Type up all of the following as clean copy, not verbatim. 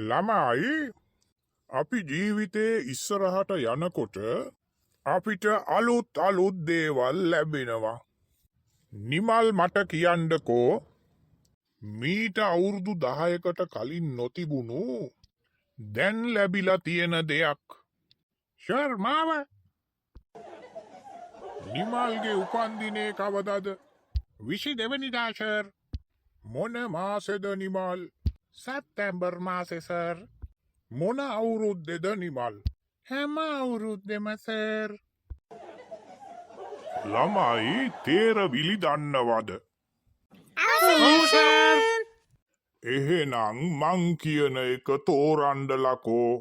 ළමයි අපි ජීවිතේ ඉස්සරහට යනකොට අපිට අලුත් දේවල් ලැබෙනවා. නිමල් මට කියන්නකෝ මීට අවුරුදු 10කට කලින් නොතිබුණු දැන් ලැබිලා තියෙන දෙයක්. ෂර් මාව නිමල්ගේ උපන්දිනේ කවදද? 22 වෙනිදා ෂර්. මොන මාසෙද නිමල්? සැප්තැම්බර් මාසේ සර්. මොන අවුරුද්දේද නිමල්? හැම අවුරුද්දෙම සර්. ළමයි තේරවිලි දන්නවද? එහෙනම් මං කියන එක තෝරන්නලකෝ.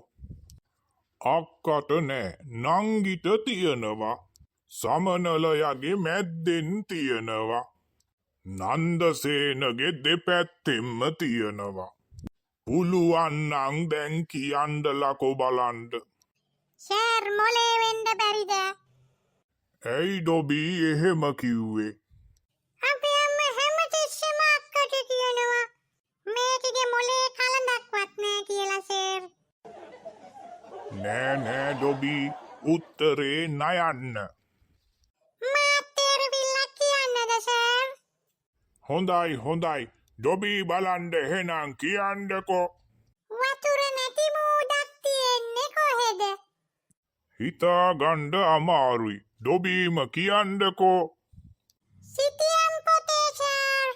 අක්කට නෑ නංගිට තියනවා. සමනලයගේ මැද්දෙන් තියනවා. නන්දසේනගේ දෙපැත්තෙන්ම තියනවා. පුළුවන් නම් දැන් කියන්නලකෝ බලන්න. සර් මොලේ වෙන්න බැරිද? ඇයි ඩොබී එහෙම කිව්වේ? අපේ අම්මා හැමතිස්සෙම අක්කට කියනවා මේකගේ මොලේ කලඳක්වත් නෑ කියලා සර්. නෑ ඩොබී උත්තරේ නයන්න. මාත් තේරවිල්ලක් කියන්නද සර්? හොඳයි ඩොබී බලන්න එහෙනම් කියන්නකෝ. වතුර නැති මූදක් තියෙන්නේ කොහෙද? හිතාගන්න අමාරුයි. ඩොබීම කියන්නකෝ. සිතියම් පොතේ සර්.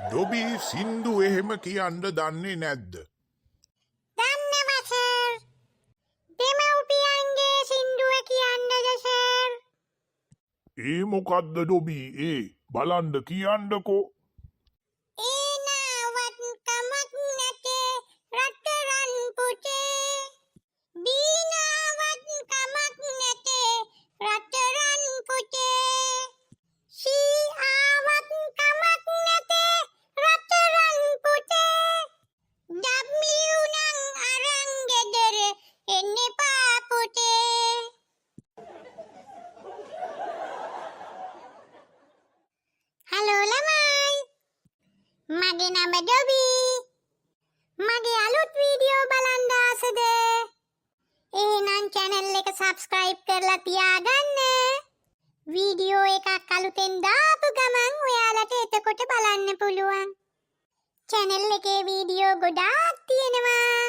ඩොබී සින්දු එහෙම කියන්න දන්නේ නැද්ද? දන්නවා සර්. දෙමව්පියන්ගේ සින්දුව කියන්නද සර්? ඒ මොකද්ද ඩොබී? ඒ බලන්න කියන්නකෝ. ඒනාවත් කමක් නැතේ රත්තරන් පුතේ. බීනාවත් කමක් නැතේ රත්තරන් පුතේ. සීආවත් කමක් නැතේ රත්තරන් පුතේ. W නං අරන් ගෙදර එන්න එපා පුතේ. හලෝ ළමයි. මගේ නම ඩොබී. මගේ අලුත් වීඩියෝ බලන්න ආසද? එහෙනම් channel එක subscribe කරලා තියාගන්න. වීඩියෝ එකක් අලුතෙන් දාපු ගමන් ඔයාලට එතකොට බලන්න පුළුවන්. channel එකේ වීඩියෝ ගොඩාක් තියෙනවා.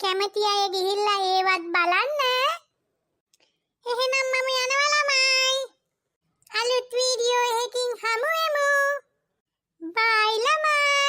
කැමති අය ගිහිල්ලා ඒවත් බලන්න. එහෙනම් මම යනවා ළමයි. අලුත් වීඩියෝ එකකින් හමු වෙමු. බයි ළමයි.